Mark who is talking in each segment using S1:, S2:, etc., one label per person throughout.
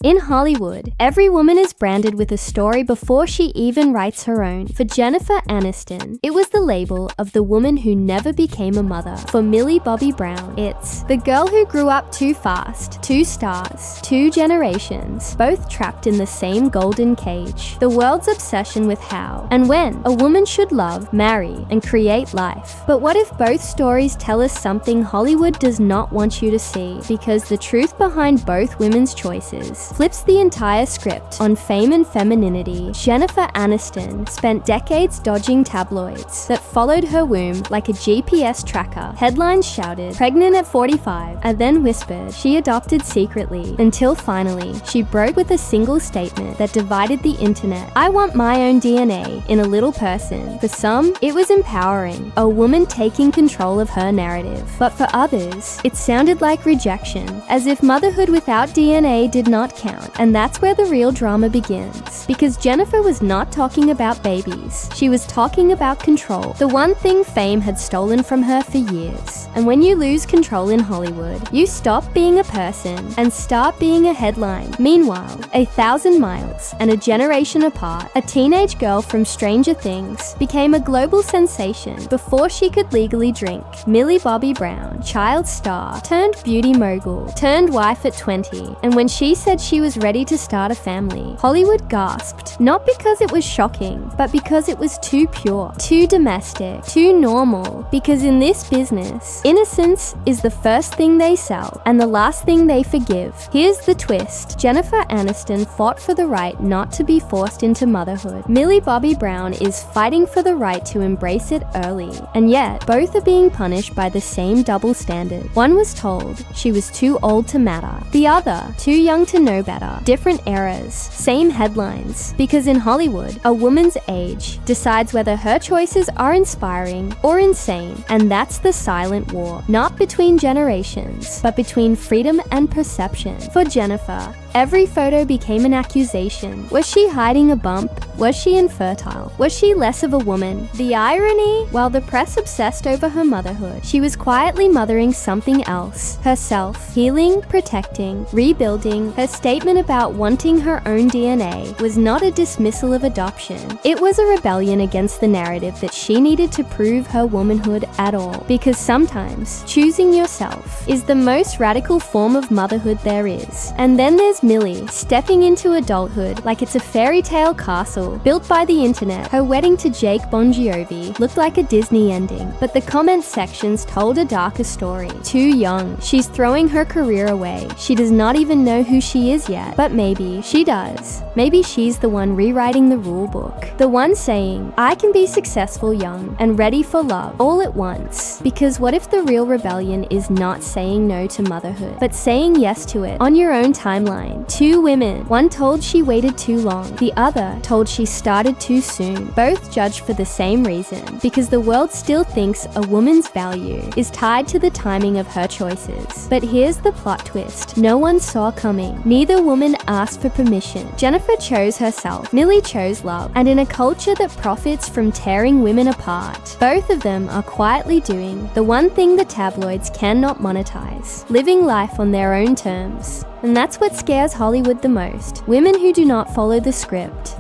S1: In Hollywood, every woman is branded with a story before she even writes her own. For Jennifer Aniston, it was the label of the woman who never became a mother. For Millie Bobby Brown, it's the girl who grew up too fast, 2 stars, 2 generations, both trapped in the same golden cage. The world's obsession with how and when a woman should love, marry, and create life. But what if both stories tell us something Hollywood does not want you to see? Because the truth behind both women's choices flips the entire script on fame and femininity. Jennifer Aniston spent decades dodging tabloids that followed her womb like a GPS tracker. Headlines shouted, "Pregnant at 45," and then whispered, "She adopted secretly," until finally, she broke with a single statement that divided the internet. "I want my own DNA in a little person." For some, it was empowering, a woman taking control of her narrative. But for others, it sounded like rejection, as if motherhood without DNA did not count. And that's where the real drama begins. Because Jennifer was not talking about babies. She was talking about control, the one thing fame had stolen from her for years. And when you lose control in Hollywood, you stop being a person and start being a headline. Meanwhile, 1,000 miles and a generation apart, a teenage girl from Stranger Things became a global sensation before she could legally drink. Millie Bobby Brown, child star, turned beauty mogul, turned wife at 20, and when she said she was ready to start a family, Hollywood gasped, not because it was shocking, but because it was too pure, too domestic, too normal. Because in this business, innocence is the first thing they sell and the last thing they forgive. Here's the twist. Jennifer Aniston fought for the right not to be forced into motherhood. Millie Bobby Brown is fighting for the right to embrace it early. And yet, both are being punished by the same double standard. One was told she was too old to matter. The other, too young to know better. Different eras, same headlines. Because in Hollywood, a woman's age decides whether her choices are inspiring or insane. And that's the silent war, not between generations, but between freedom and perception. For Jennifer, every photo became an accusation. Was she hiding a bump? Was she infertile? Was she less of a woman? The irony? While the press obsessed over her motherhood, she was quietly mothering something else. Herself. Healing, protecting, rebuilding. Her statement about wanting her own DNA was not a dismissal of adoption. It was a rebellion against the narrative that she needed to prove her womanhood at all. Because sometimes, choosing yourself is the most radical form of motherhood there is. And then there's Millie, stepping into adulthood like it's a fairy tale castle built by the internet. Her wedding to Jake Bon Jovi looked like a Disney ending, but the comment sections told a darker story. Too young. She's throwing her career away. She does not even know who she is yet, but maybe she does. Maybe she's the one rewriting the rule book. The one saying, I can be successful young and ready for love all at once. Because what if the real rebellion is not saying no to motherhood, but saying yes to it on your own timeline? 2 women, one told she waited too long, the other told she started too soon. Both judged for the same reason, because the world still thinks a woman's value is tied to the timing of her choices. But here's the plot twist no one saw coming. Neither woman asked for permission. Jennifer chose herself, Millie chose love, and in a culture that profits from tearing women apart, both of them are quietly doing the one thing the tabloids cannot monetize, living life on their own terms. And that's what scares Hollywood the most, women who do not follow the script.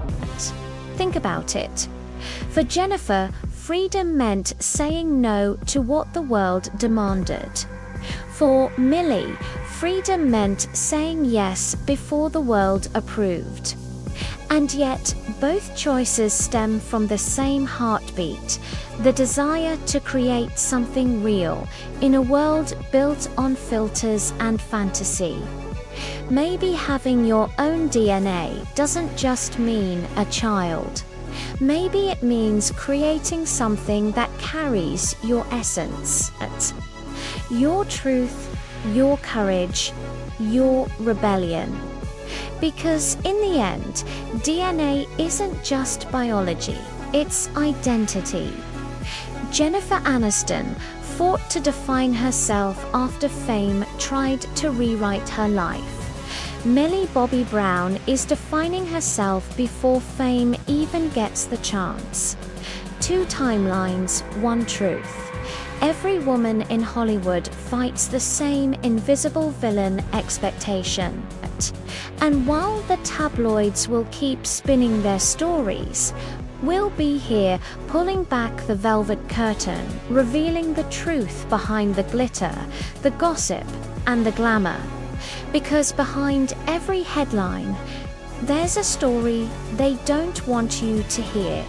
S2: Think about it. For Jennifer, freedom meant saying no to what the world demanded. For Millie, freedom meant saying yes before the world approved. And yet, both choices stem from the same heartbeat, the desire to create something real in a world built on filters and fantasy. Maybe having your own DNA doesn't just mean a child. Maybe it means creating something that carries your essence, your truth, your courage, your rebellion. Because in the end, DNA isn't just biology, it's identity. Jennifer Aniston fought to define herself after fame tried to rewrite her life. Millie Bobby Brown is defining herself before fame even gets the chance. 2 timelines, 1 truth. Every woman in Hollywood fights the same invisible villain expectation. it. And while the tabloids will keep spinning their stories, we'll be here pulling back the velvet curtain, revealing the truth behind the glitter, the gossip, and the glamour. Because behind every headline, there's a story they don't want you to hear.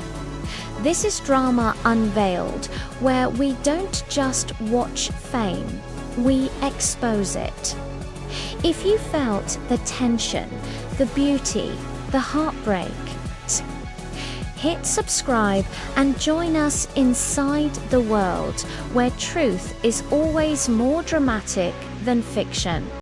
S2: This is Drama Unveiled, where we don't just watch fame, we expose it. If you felt the tension, the beauty, the heartbreak, hit subscribe and join us inside the world where truth is always more dramatic than fiction.